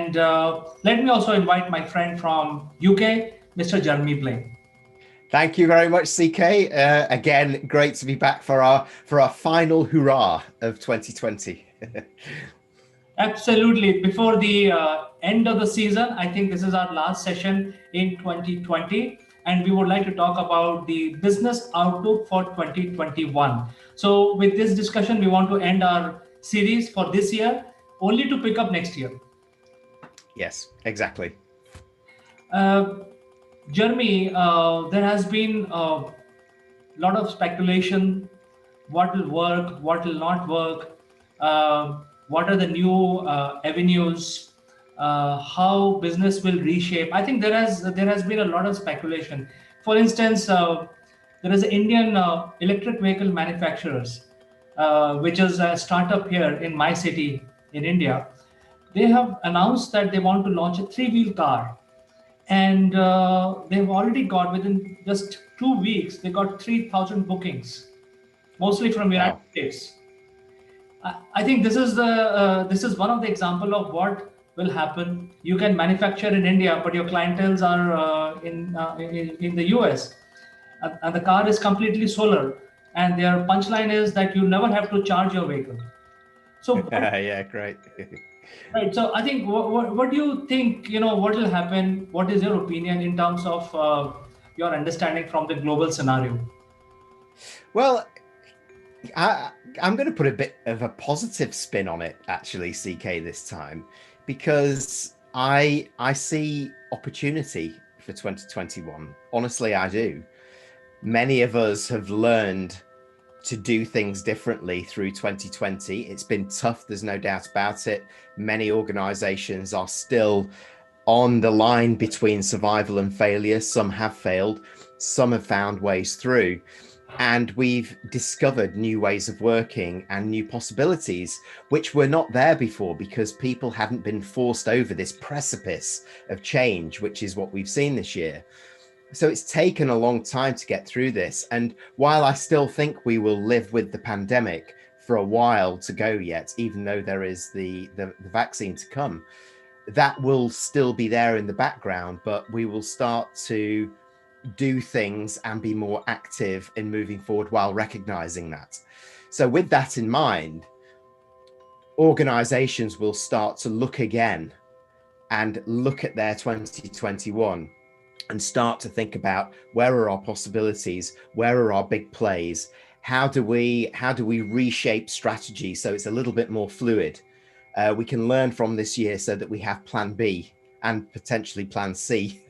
And let me also invite my friend from UK, Mr. Jeremy Blaine. Thank you very much, CK. Again, great to be back for our final hurrah of 2020. Absolutely. Before the end of the season, I think this is our last session in 2020, and we would like to talk about the business outlook for 2021. So, with this discussion, we want to end our series for this year, only to pick up next year. Yes, exactly. Uh, Jeremy, there has been a lot of speculation: what will work, what will not work, what are the new avenues, how business will reshape. I think there has been a lot of speculation. For instance, there is Indian electric vehicle manufacturers, which is a startup here in my city in India. They have announced that they want to launch a three-wheel car, and they've already got, within just 2 weeks, they got 3,000 bookings, mostly from United Wow. States. I think this is one of the example of what will happen. You can manufacture in India, but your clientels are in the US, and the car is completely solar. And their punchline is that you never have to charge your vehicle. So, Yeah, great. right. So I think what do you think? What will happen? What is your opinion in terms of your understanding from the global scenario? Well, I, I'm going to put a bit of a positive spin on it, actually, CK, this time, because I see opportunity for 2021. Honestly, I do. Many of us have learned to do things differently through 2020. It's been tough, there's no doubt about it. Many organizations are still on the line between survival and failure. Some have failed, some have found ways through. And we've discovered new ways of working and new possibilities, which were not there before because people hadn't been forced over this precipice of change, which is what we've seen this year. So it's taken a long time to get through this. And while I still think we will live with the pandemic for a while to go yet, even though there is the vaccine to come, that will still be there in the background, but we will start to do things and be more active in moving forward while recognizing that. So with that in mind, organizations will start to look again and look at their 2021 and start to think about where are our possibilities, where are our big plays, how do we reshape strategy so it's a little bit more fluid. We can learn from this year so that we have plan B and potentially plan C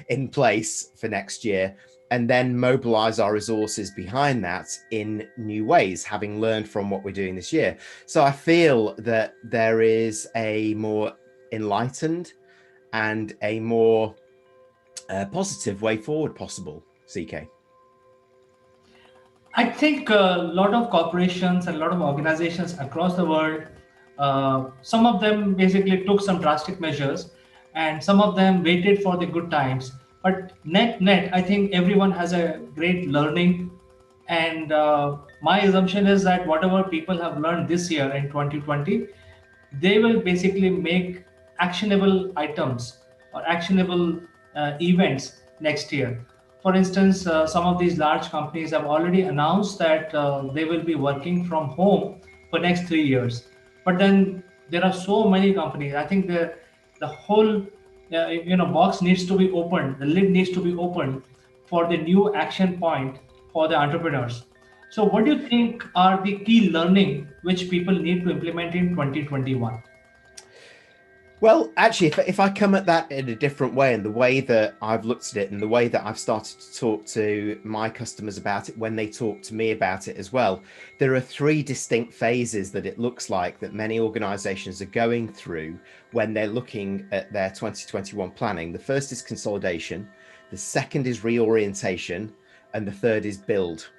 in place for next year, and then mobilize our resources behind that in new ways, having learned from what we're doing this year. So I feel that there is a more enlightened and a more positive way forward possible, CK. I think a lot of corporations and a lot of organizations across the world, some of them basically took some drastic measures, and some of them waited for the good times. But net, I think everyone has a great learning, and my assumption is that whatever people have learned this year in 2020, they will basically make actionable items or actionable events next year. For instance, some of these large companies have already announced that they will be working from home for next 3 years. But then there are so many companies. I think the whole box needs to be opened. The lid needs to be opened for the new action point for the entrepreneurs. So, what do you think are the key learning which people need to implement in 2021? Well, actually, if I come at that in a different way, and the way that I've looked at it and the way that I've started to talk to my customers about it when they talk to me about it as well, there are three distinct phases that it looks like that many organizations are going through when they're looking at their 2021 planning. The first is consolidation, the second is reorientation, and the third is build.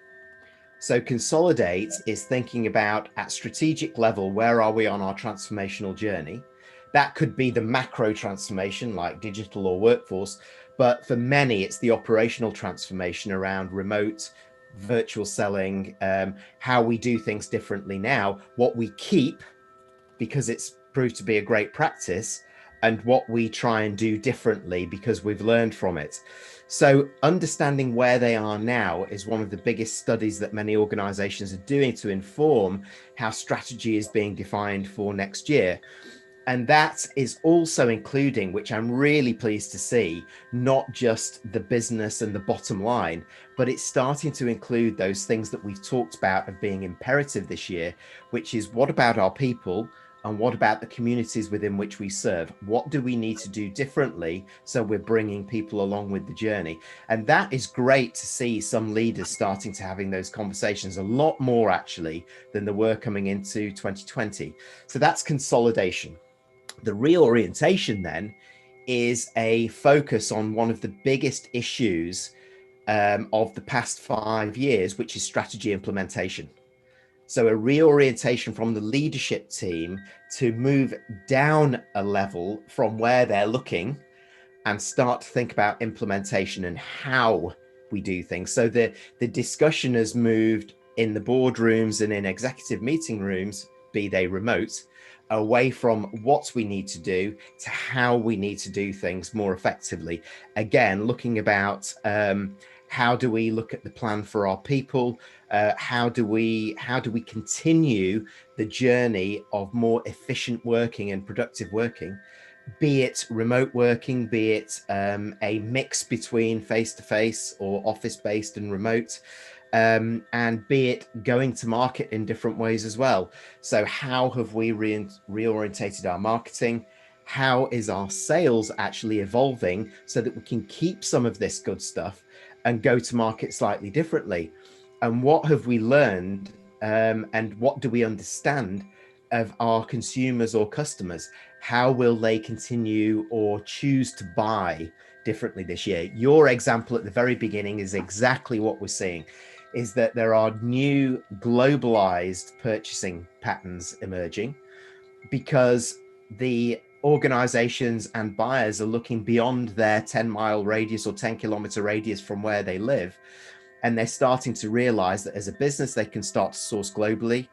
So consolidate is thinking about at strategic level, where are we on our transformational journey? That could be the macro transformation like digital or workforce, but for many, it's the operational transformation around remote, virtual selling, how we do things differently now, what we keep because it's proved to be a great practice, and what we try and do differently because we've learned from it. So understanding where they are now is one of the biggest studies that many organizations are doing to inform how strategy is being defined for next year. And that is also including, which I'm really pleased to see, not just the business and the bottom line, but it's starting to include those things that we've talked about of being imperative this year, which is what about our people? And what about the communities within which we serve? What do we need to do differently so we're bringing people along with the journey? And that is great to see some leaders starting to having those conversations, a lot more actually than there were coming into 2020. So that's consolidation. The reorientation then is a focus on one of the biggest issues of the past 5 years, which is strategy implementation. So a reorientation from the leadership team to move down a level from where they're looking and start to think about implementation and how we do things. So the discussion has moved in the boardrooms and in executive meeting rooms, be they remote, away from what we need to do to how we need to do things more effectively. Again, looking about how do we look at the plan for our people? How do we continue the journey of more efficient working and productive working? Be it remote working, be it a mix between face-to-face or office-based and remote, and be it going to market in different ways as well. So how have we reorientated our marketing? How is our sales actually evolving so that we can keep some of this good stuff and go to market slightly differently? And what have we learned, and what do we understand of our consumers or customers? How will they continue or choose to buy differently this year? Your example at the very beginning is exactly what we're seeing, is that there are new globalized purchasing patterns emerging because the organizations and buyers are looking beyond their 10-mile radius or 10-kilometer radius from where they live. And they're starting to realize that as a business, they can start to source globally.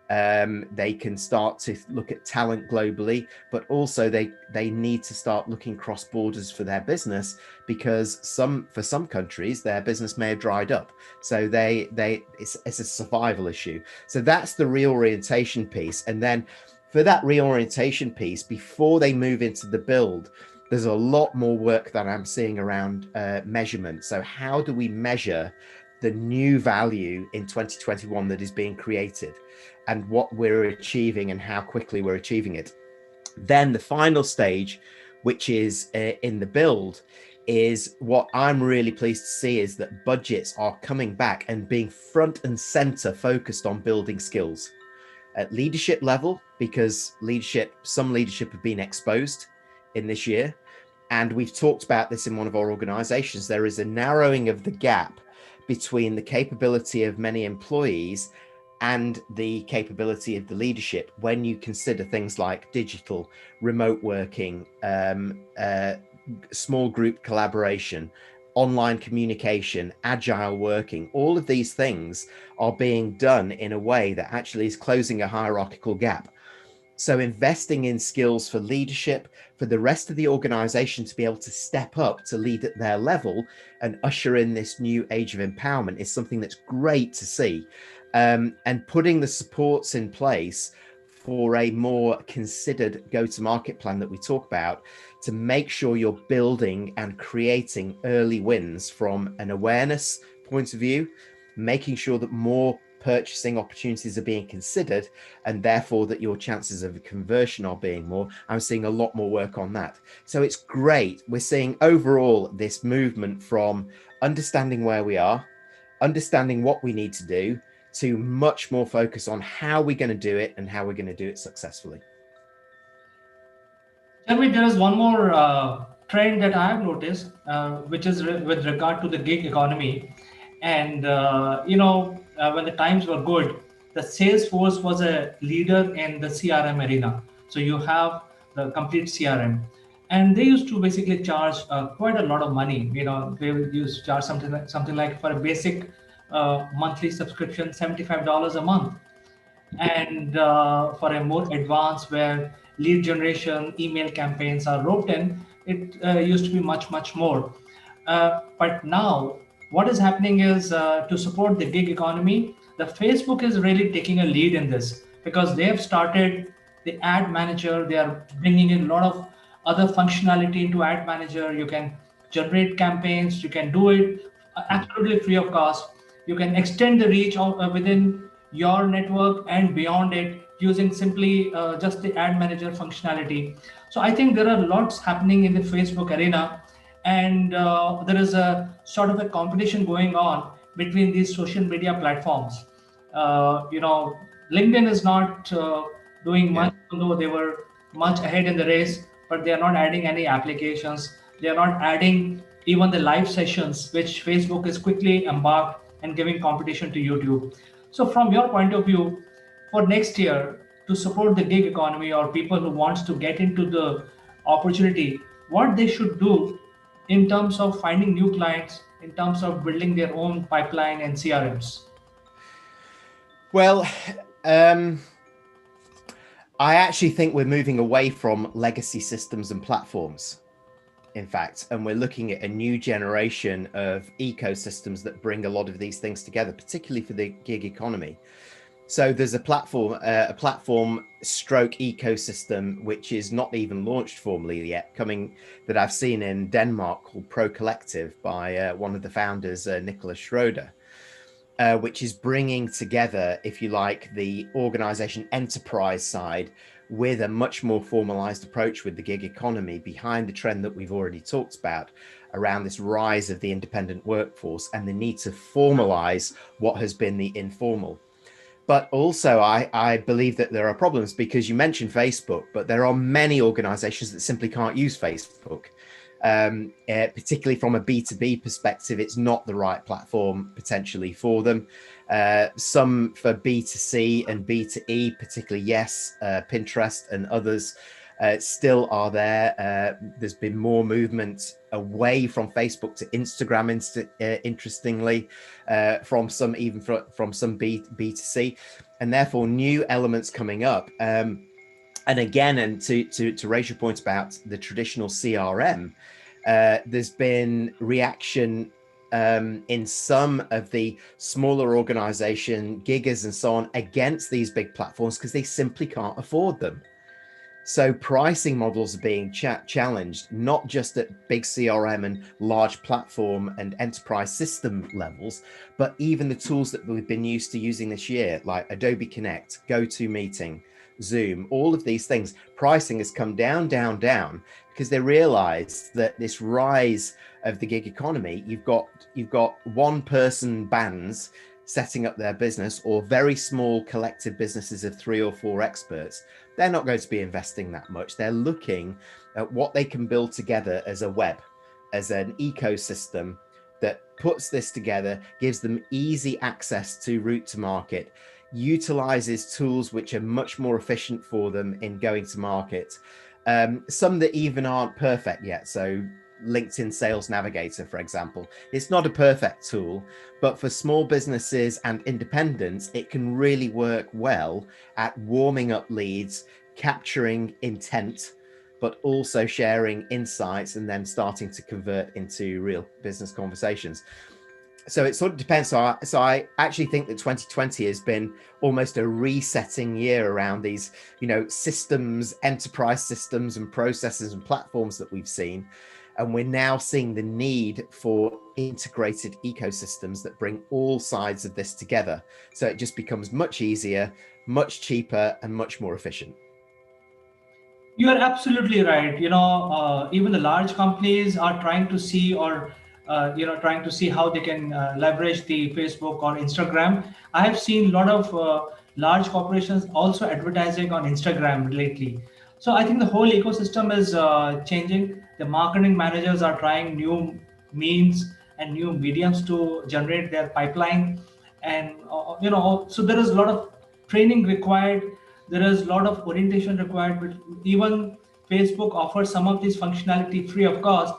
They can start to look at talent globally, but also they need to start looking cross borders for their business, because for some countries their business may have dried up. So it's a survival issue. So that's the reorientation piece. And then for that reorientation piece, before they move into the build, there's a lot more work that I'm seeing around measurement. So how do we measure the new value in 2021 that is being created, and what we're achieving and how quickly we're achieving it? Then the final stage, which is in the build, is what I'm really pleased to see is that budgets are coming back and being front and center focused on building skills at leadership level, because some leadership have been exposed in this year. And we've talked about this in one of our organizations. There is a narrowing of the gap between the capability of many employees and the capability of the leadership when you consider things like digital, remote working, small group collaboration, online communication, agile working. All of these things are being done in a way that actually is closing a hierarchical gap. So investing in skills for leadership, for the rest of the organization to be able to step up to lead at their level and usher in this new age of empowerment is something that's great to see. And putting the supports in place for a more considered go-to-market plan that we talk about, to make sure you're building and creating early wins from an awareness point of view, making sure that more purchasing opportunities are being considered, and therefore that your chances of conversion are being more. I'm seeing a lot more work on that. So it's great. We're seeing overall this movement from understanding where we are, understanding what we need to do, to much more focus on how we're going to do it and how we're going to do it successfully. Jeremy, there is one more trend that I have noticed, which is with regard to the gig economy. And, when the times were good, the Salesforce was a leader in the CRM arena. So you have the complete CRM. And they used to basically charge quite a lot of money. They used to charge something like for a basic monthly subscription, $75 a month. And for a more advanced, where lead generation, email campaigns are roped in. It used to be much more. But now, what is happening is to support the gig economy, the Facebook is really taking a lead in this because they have started the ad manager. They are bringing in a lot of other functionality into ad manager. You can generate campaigns. You can do it absolutely free of cost. You can extend the reach of, within your network and beyond it using simply just the ad manager functionality. So I think there are lots happening in the Facebook arena, and there is a sort of a competition going on between these social media platforms. LinkedIn is not doing Yeah. much, although they were much ahead in the race, but they are not adding any applications. They are not adding even the live sessions, which Facebook is quickly embarked and giving competition to YouTube. So, from your point of view, for next year, to support the gig economy or people who wants to get into the opportunity, what they should do in terms of finding new clients, in terms of building their own pipeline and CRMs? Well, um, I actually think we're moving away from legacy systems and platforms, in fact, and we're looking at a new generation of ecosystems that bring a lot of these things together, particularly for the gig economy. So there's a platform stroke ecosystem, which is not even launched formally yet, coming that I've seen in Denmark called Pro Collective by one of the founders, Nicholas Schroeder, which is bringing together, if you like, the organization enterprise side with a much more formalized approach with the gig economy behind the trend that we've already talked about around this rise of the independent workforce and the need to formalize what has been the informal. But also, I believe that there are problems because you mentioned Facebook, but there are many organizations that simply can't use Facebook. Particularly from a B2B perspective, it's not the right platform potentially for them. Some for B2C and B2E, particularly, yes, Pinterest and others still are there. There's been more movement away from Facebook to Instagram, interestingly, from some B2C, and therefore new elements coming up. And again, and to raise your point about the traditional CRM, there's been reaction in some of the smaller organization giggers and so on against these big platforms because they simply can't afford them. So pricing models are being challenged, not just at big CRM and large platform and enterprise system levels, but even the tools that we've been used to using this year, like Adobe Connect, GoToMeeting, Zoom, all of these things. Pricing has come down, because they realize that this rise of the gig economy, you've got one person bands setting up their business or very small collective businesses of 3 or 4 experts. They're not going to be investing that much. They're looking at what they can build together as a web, as an ecosystem that puts this together, gives them easy access to route to market, utilizes tools which are much more efficient for them in going to market. Some that even aren't perfect yet. So LinkedIn Sales Navigator, for example, it's not a perfect tool, but for small businesses and independents, it can really work well at warming up leads, capturing intent, but also sharing insights and then starting to convert into real business conversations. So it sort of depends. So I actually think that 2020 has been almost a resetting year around these, systems, enterprise systems and processes and platforms that we've seen. And we're now seeing the need for integrated ecosystems that bring all sides of this together. So it just becomes much easier, much cheaper, and much more efficient. You are absolutely right. Even the large companies are trying to see, or trying to see how they can leverage the Facebook or Instagram. I have seen a lot of large corporations also advertising on Instagram lately. So I think the whole ecosystem is changing. The marketing managers are trying new means and new mediums to generate their pipeline, and so there is a lot of training required. There is a lot of orientation required, but even Facebook offers some of this functionality free of cost.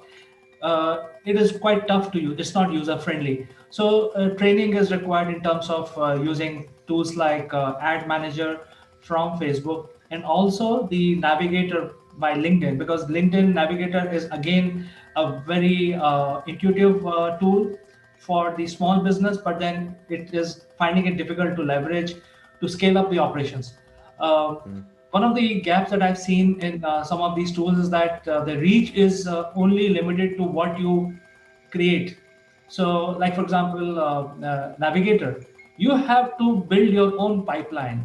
It is quite tough to use. It's not user friendly. So training is required in terms of using tools like Ad Manager from Facebook. and also the Navigator by LinkedIn, because LinkedIn Navigator is again a very intuitive tool for the small business, but then it is finding it difficult to leverage to scale up the operations. Um, Mm. One of the gaps that I've seen in some of these tools is that the reach is only limited to what you create. So, like for example, Navigator, you have to build your own pipeline,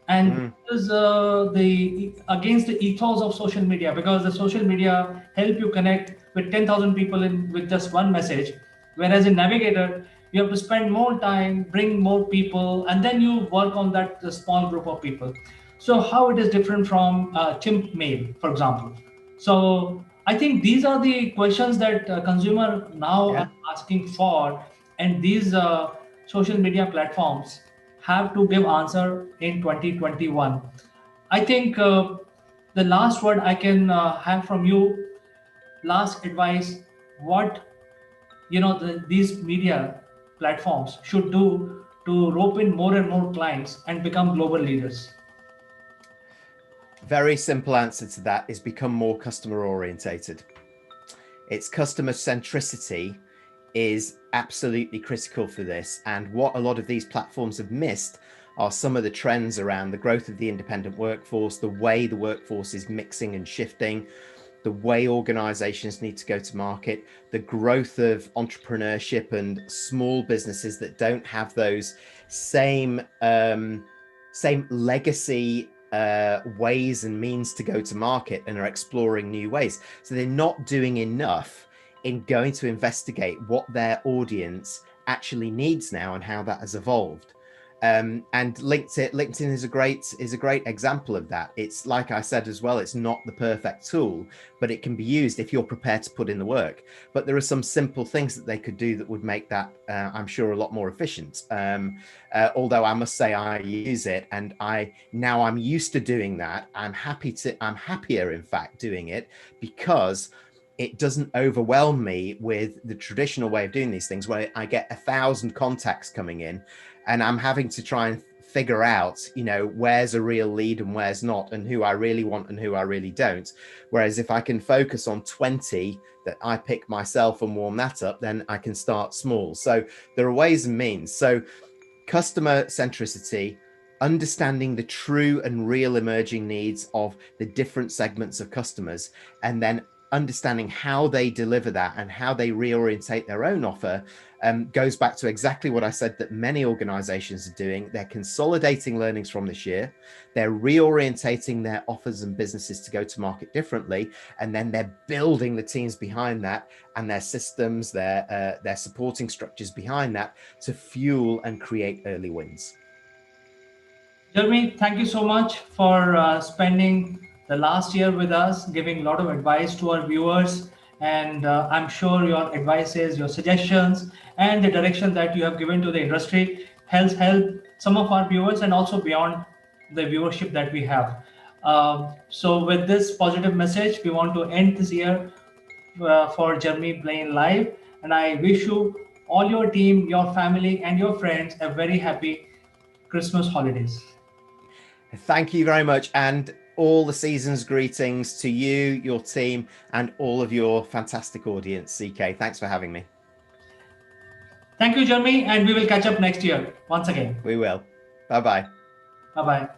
and Mm. this is the against the ethos of social media, because the social media help you connect with 10,000 people in with just one message, whereas in Navigator you have to spend more time, bring more people, and then you work on that small group of people. So how it is different from chimp mail, for example? So I think these are the questions that consumer now Yeah. are asking for, and these social media platforms have to give answer in 2021. I think the last word I can have from you, last advice, what these media platforms should do to rope in more and more clients and become global leaders. Very simple answer to that is become more customer orientated. Its customer centricity is absolutely critical for this. And what a lot of these platforms have missed are some of the trends around the growth of the independent workforce, the way the workforce is mixing and shifting, the way organizations need to go to market, the growth of entrepreneurship and small businesses that don't have those same same legacy ways and means to go to market and are exploring new ways. So they're not doing enough in going to investigate what their audience actually needs now and how that has evolved. And LinkedIn is a great example of that. It's like I said as well, it's not the perfect tool, but it can be used if you're prepared to put in the work. But there are some simple things that they could do that would make that, I'm sure, a lot more efficient. Although I must say I use it, and I'm used to doing that. I'm happier, in fact, doing it, because it doesn't overwhelm me with the traditional way of doing these things, where I get 1,000 contacts coming in and I'm having to try and figure out, where's a real lead and where's not, and who I really want and who I really don't. Whereas if I can focus on 20 that I pick myself and warm that up, then I can start small. So there are ways and means. So customer centricity, understanding the true and real emerging needs of the different segments of customers, and then understanding how they deliver that and how they reorientate their own offer, goes back to exactly what I said that many organizations are doing. They're consolidating learnings from this year. They're reorientating their offers and businesses to go to market differently. And then they're building the teams behind that and their systems, their supporting structures behind that to fuel and create early wins. Jeremy, thank you so much for spending the last year with us, giving a lot of advice to our viewers. And I'm sure your advices, your suggestions, and the direction that you have given to the industry help some of our viewers and also beyond the viewership that we have. So, with this positive message, we want to end this year for Jeremy Blaine Live. And I wish you, all your team, your family, and your friends a very happy Christmas holidays. Thank you very much. And all the season's greetings to you, your team, and all of your fantastic audience. CK, thanks for having me. Thank you, Jeremy, and we will catch up next year once again. We will. Bye-bye. Bye bye.